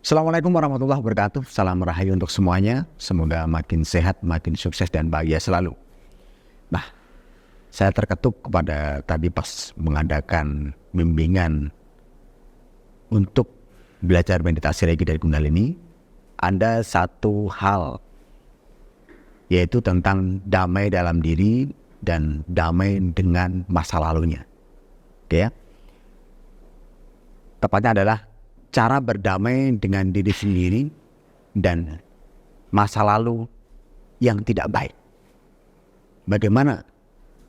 Assalamualaikum warahmatullahi wabarakatuh. Salam rahayu untuk semuanya. Semoga makin sehat, makin sukses dan bahagia selalu. Nah, saya terketuk kepada tadi pas mengadakan bimbingan untuk belajar meditasi Reiki dari Kundalini. Ada satu hal, yaitu tentang damai dalam diri dan damai dengan masa lalunya. Oke ya. Tepatnya adalah cara berdamai dengan diri sendiri dan masa lalu yang tidak baik. Bagaimana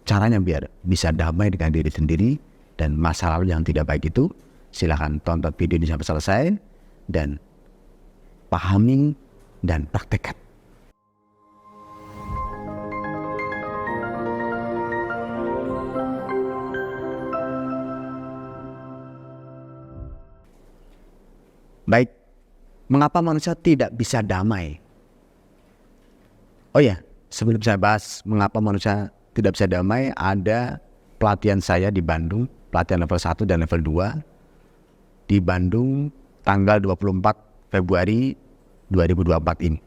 caranya biar bisa damai dengan diri sendiri dan masa lalu yang tidak baik itu? Silahkan tonton video ini sampai selesai dan pahami dan praktekkan. Baik, mengapa manusia tidak bisa damai? Oh ya, sebelum saya bahas mengapa manusia tidak bisa damai, ada pelatihan saya di Bandung, pelatihan level 1 dan level 2 di Bandung tanggal 24 Februari 2024 ini.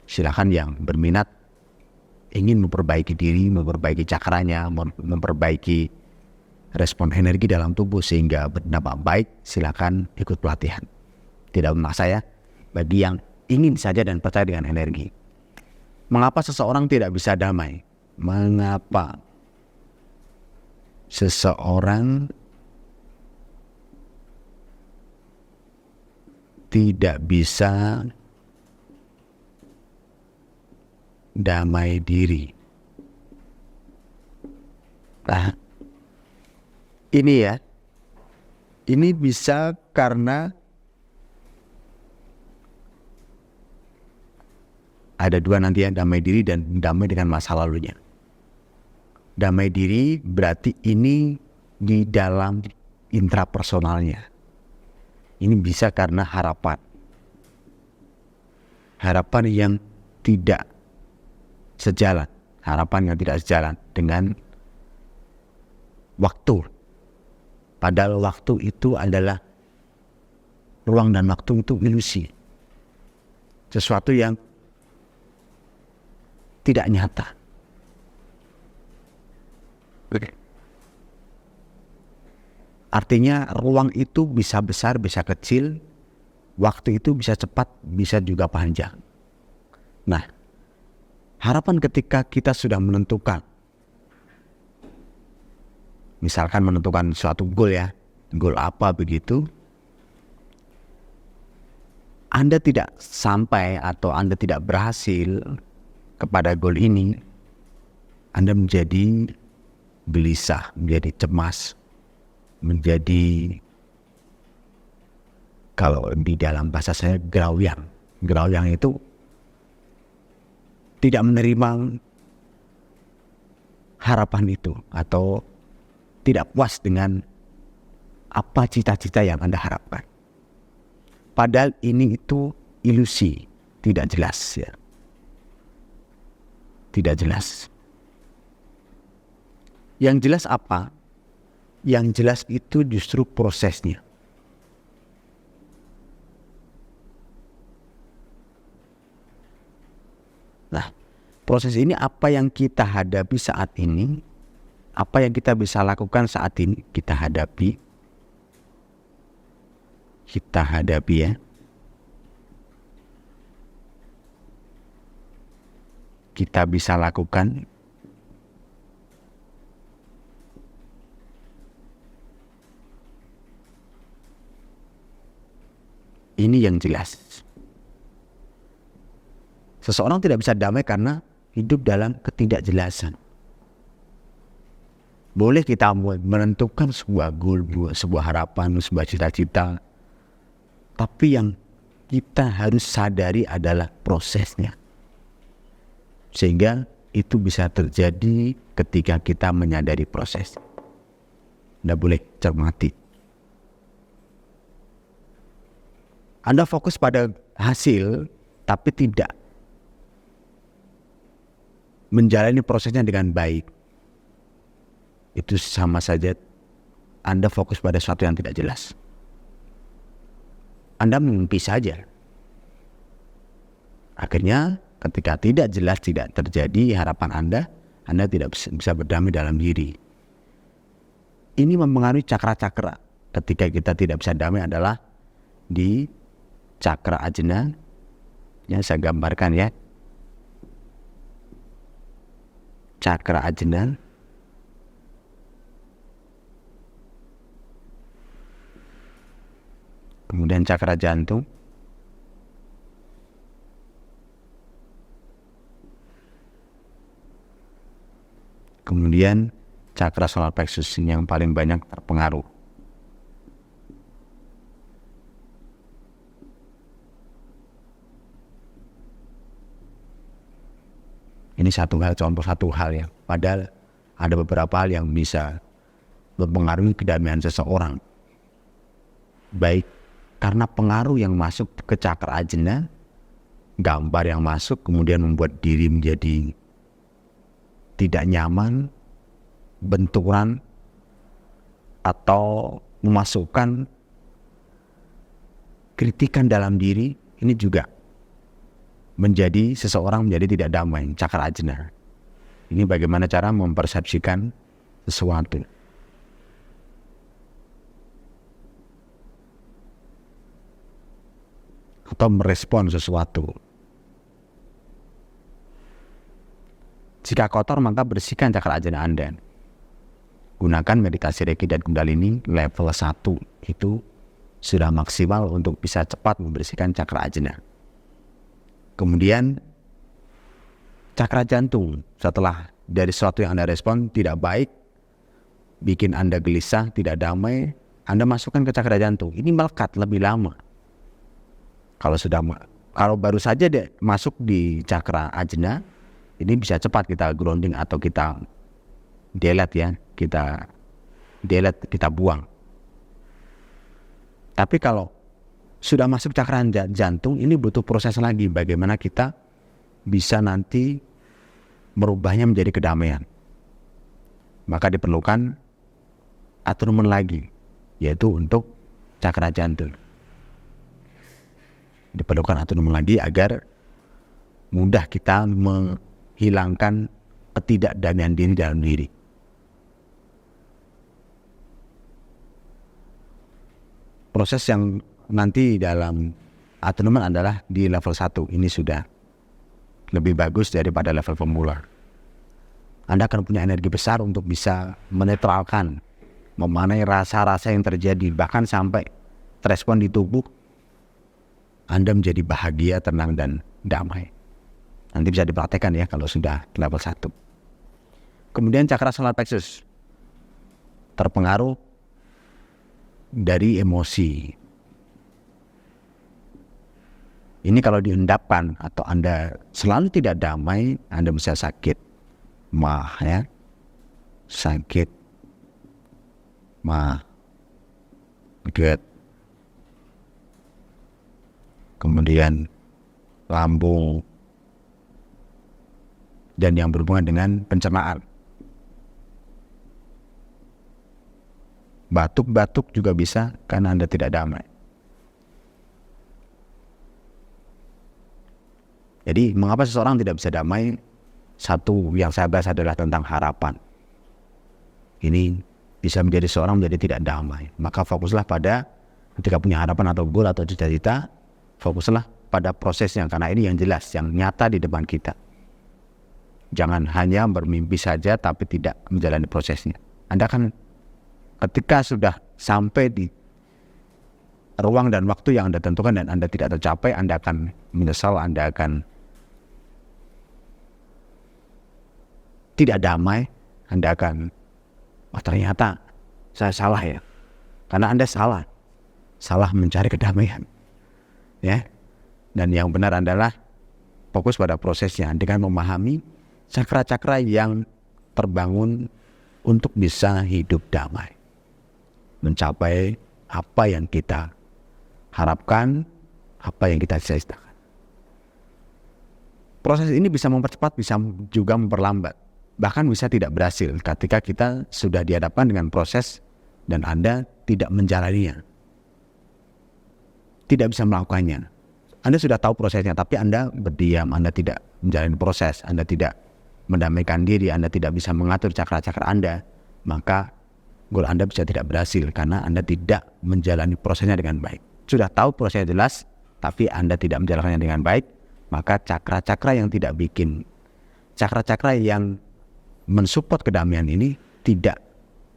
Silakan yang berminat ingin memperbaiki diri, memperbaiki cakranya, memperbaiki respon energi dalam tubuh sehingga berdampak baik, silakan ikut pelatihan. Tidak memaksa ya, bagi yang ingin saja dan percaya dengan energi. Mengapa seseorang tidak bisa damai? Mengapa seseorang tidak bisa damai diri? Nah, ini ya, ini bisa karena ada dua nanti ya, damai diri dan damai dengan masa lalunya. Damai diri berarti ini di dalam intrapersonalnya. Ini bisa karena harapan. Harapan yang tidak sejalan. Harapan yang tidak sejalan dengan waktu. Padahal waktu itu adalah ruang dan waktu itu ilusi. Sesuatu yang tidak nyata. Artinya ruang itu bisa besar, bisa kecil. Waktu itu bisa cepat, bisa juga panjang. Nah, harapan ketika kita sudah menentukan, misalkan menentukan suatu goal ya, goal apa begitu, Anda tidak sampai atau Anda tidak berhasil kepada goal ini, Anda menjadi gelisah, menjadi cemas, menjadi, kalau di dalam bahasa saya, gerowyang. Gerowyang itu tidak menerima harapan itu atau tidak puas dengan apa cita-cita yang Anda harapkan. Padahal ini itu ilusi, tidak jelas ya. Tidak jelas. Yang jelas apa? Yang jelas itu justru prosesnya. Nah, proses ini apa yang kita hadapi saat ini? Apa yang kita bisa lakukan saat ini? Kita hadapi ya. Kita bisa lakukan ini yang jelas. Seseorang tidak bisa damai karena hidup dalam ketidakjelasan. Boleh kita menentukan sebuah goal, sebuah harapan, sebuah cita-cita, tapi yang kita harus sadari adalah prosesnya. Sehingga itu bisa terjadi ketika kita menyadari proses. Anda boleh cermati. Anda fokus pada hasil, tapi tidak menjalani prosesnya dengan baik. Itu sama saja Anda fokus pada sesuatu yang tidak jelas. Anda mimpi saja, Akhirnya ketika tidak jelas, tidak terjadi harapan Anda tidak bisa berdamai dalam diri. Ini mempengaruhi cakra-cakra. Ketika kita tidak bisa damai adalah di cakra ajna. Ya, saya gambarkan ya. Cakra ajna. Kemudian cakra jantung. Kemudian cakra solar plexus ini yang paling banyak terpengaruh. Ini contoh satu hal ya. Padahal ada beberapa hal yang bisa mempengaruhi kedamaian seseorang. Baik karena pengaruh yang masuk ke cakra ajna, gambar yang masuk kemudian membuat diri menjadi tidak nyaman, benturan, atau memasukkan kritikan dalam diri, ini juga menjadi seseorang menjadi tidak damai, cakra ajna. Ini bagaimana cara mempersepsikan sesuatu. Atau merespon sesuatu. Jika kotor maka bersihkan cakra ajna Anda. Gunakan meditasi Reiki dan Kundalini level 1. Itu sudah maksimal untuk bisa cepat membersihkan cakra ajna. Kemudian cakra jantung, setelah dari sesuatu yang Anda respon tidak baik, bikin Anda gelisah, tidak damai, Anda masukkan ke cakra jantung. Ini melekat lebih lama. Kalau baru saja dia masuk di cakra ajna, ini bisa cepat kita grounding atau kita delete ya, kita buang. Tapi kalau sudah masuk cakra jantung, ini butuh proses lagi. Bagaimana kita bisa nanti merubahnya menjadi kedamaian. Maka diperlukan aturan lagi, yaitu untuk cakra jantung. Diperlukan aturan lagi agar mudah kita menghilangkan ketidakdamaian diri dalam diri. Proses yang nanti dalam aturan adalah di level 1. Ini sudah lebih bagus daripada level pemula. Anda akan punya energi besar untuk bisa menetralkan, memanai rasa-rasa yang terjadi, bahkan sampai terespon di tubuh. Anda menjadi bahagia, tenang, dan damai. Nanti bisa dipraktekkan ya kalau sudah level 1. Kemudian cakra solar plexus terpengaruh dari emosi. Ini kalau diendapkan atau Anda selalu tidak damai, Anda bisa sakit mah ya. Sakit mah, GERD. Kemudian lambung dan yang berhubungan dengan pencernaan. Batuk-batuk juga bisa karena Anda tidak damai. Jadi mengapa seseorang tidak bisa damai? Satu yang saya bahas adalah tentang harapan. Ini bisa menjadi seorang menjadi tidak damai. Maka fokuslah pada ketika punya harapan atau goal atau cita-cita, fokuslah pada prosesnya, karena ini yang jelas, yang nyata di depan kita. Jangan hanya bermimpi saja tapi tidak menjalani prosesnya. Anda kan ketika sudah sampai di ruang dan waktu yang Anda tentukan dan Anda tidak tercapai, Anda akan menyesal, Anda akan tidak damai, Anda akan, ternyata saya salah ya. Karena Anda salah mencari kedamaian. Ya. Dan yang benar adalah fokus pada prosesnya dengan memahami cakra-cakra yang terbangun untuk bisa hidup damai. Mencapai apa yang kita harapkan, apa yang kita cita-citakan. Proses ini bisa mempercepat, bisa juga memperlambat. Bahkan bisa tidak berhasil ketika kita sudah dihadapkan dengan proses dan Anda tidak menjalaninya. Tidak bisa melakukannya. Anda sudah tahu prosesnya, tapi Anda berdiam, Anda tidak menjalani proses, Anda tidak mendamaikan diri, Anda tidak bisa mengatur cakra-cakra Anda, maka goal Anda bisa tidak berhasil karena Anda tidak menjalani prosesnya dengan baik. Sudah tahu prosesnya jelas, tapi Anda tidak menjalankannya dengan baik, maka cakra-cakra yang tidak bikin, cakra-cakra yang mensupport kedamaian ini tidak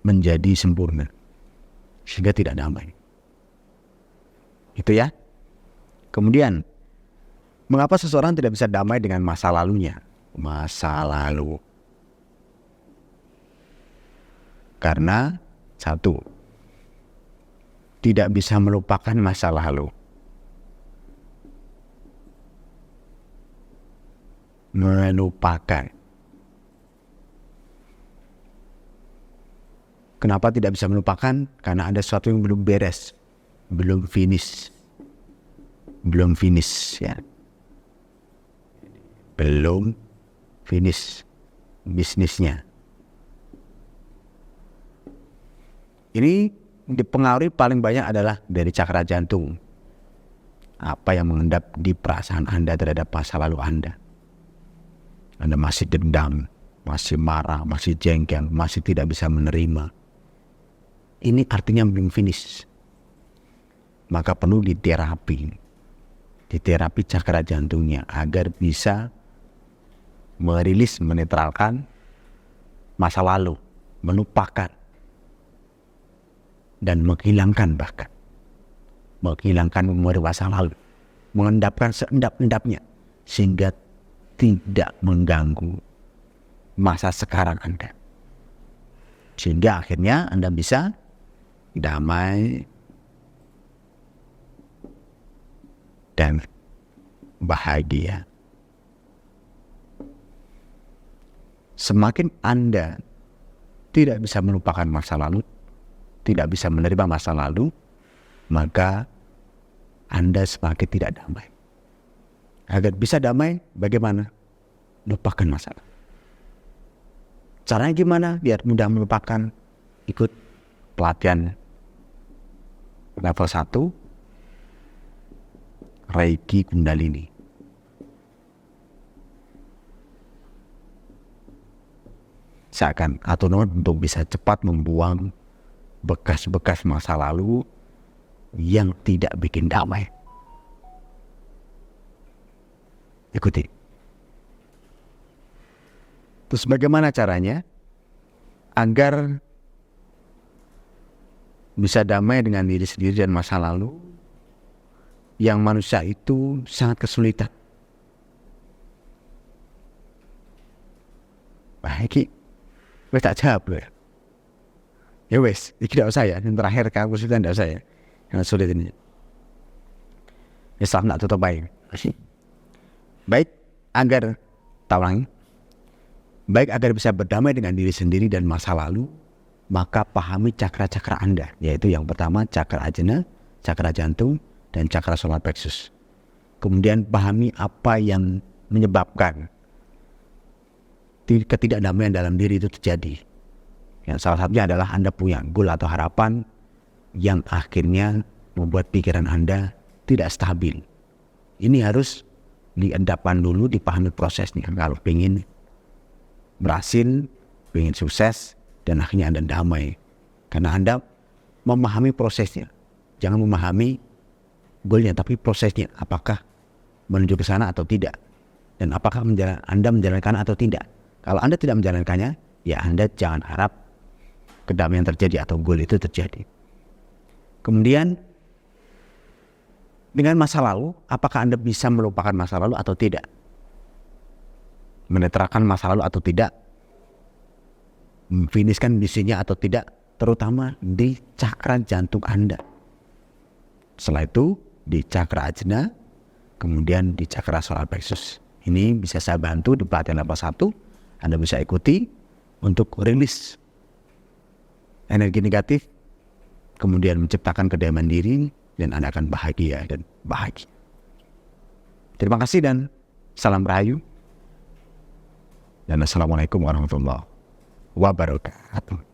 menjadi sempurna, sehingga tidak damai. Itu ya. Kemudian, mengapa seseorang tidak bisa damai dengan masa lalunya? Masa lalu. Karena satu, tidak bisa melupakan masa lalu. Melupakan. Kenapa tidak bisa melupakan? Karena ada sesuatu yang belum beres, belum finish. Belum finish ya. Belum finish bisnisnya. Ini dipengaruhi paling banyak adalah dari cakra jantung. Apa yang mengendap di perasaan Anda terhadap masa lalu Anda. Anda masih dendam, masih marah, masih jengkel, masih tidak bisa menerima. Ini artinya belum finish. Maka perlu diterapi cakra jantungnya agar bisa merilis, menetralkan masa lalu, melupakan dan menghilangkan memori masa lalu, mengendapkan seendap-endapnya sehingga tidak mengganggu masa sekarang Anda, sehingga akhirnya Anda bisa damai dan bahagia. Semakin Anda tidak bisa melupakan masa lalu, tidak bisa menerima masa lalu, maka Anda semakin tidak damai. Agar bisa damai, bagaimana? Lupakan masa lalu. Caranya gimana biar mudah melupakan? Ikut pelatihan level 1 Reiki Kundalini. Seakan otonom untuk bisa cepat membuang bekas-bekas masa lalu yang tidak bikin damai. Ikuti. Terus bagaimana caranya agar bisa damai dengan diri sendiri dan masa lalu yang manusia itu sangat kesulitan? Baik, wes tak jawab loh ya. Ya wes, ini tidak usah ya. Yang terakhir kamu kesulitan tidak usah ya. Yang sulit ini. Islam tak tutup baik. Baik agar tawangi. Baik agar bisa berdamai dengan diri sendiri dan masa lalu, maka pahami cakra-cakra Anda, yaitu yang pertama cakra ajna, cakra jantung, dan cakra solar plexus. Kemudian pahami apa yang menyebabkan ketidakdamaian dalam diri itu terjadi. Yang salah satunya adalah Anda punya goal atau harapan yang akhirnya membuat pikiran Anda tidak stabil. Ini harus diendapkan dulu, dipahami prosesnya. Kalau ingin berhasil, ingin sukses, dan akhirnya Anda damai. Karena Anda memahami prosesnya. Jangan memahami goalnya, tapi prosesnya. Apakah menuju ke sana atau tidak. Dan apakah Anda menjalankan atau tidak. Kalau Anda tidak menjalankannya, ya Anda jangan harap kedamaian terjadi atau goal itu terjadi. Kemudian, dengan masa lalu, apakah Anda bisa melupakan masa lalu atau tidak? Menetralkan masa lalu atau tidak? Finishkan misinya atau tidak? Terutama di cakra jantung Anda. Setelah itu, di cakra ajna, kemudian di cakra solar plexus. Ini bisa saya bantu di pelatihan level 1. Anda bisa ikuti untuk rilis energi negatif, kemudian menciptakan kedamaian diri, dan Anda akan bahagia dan bahagia. Terima kasih dan salam rahayu. Dan assalamualaikum warahmatullahi wabarakatuh.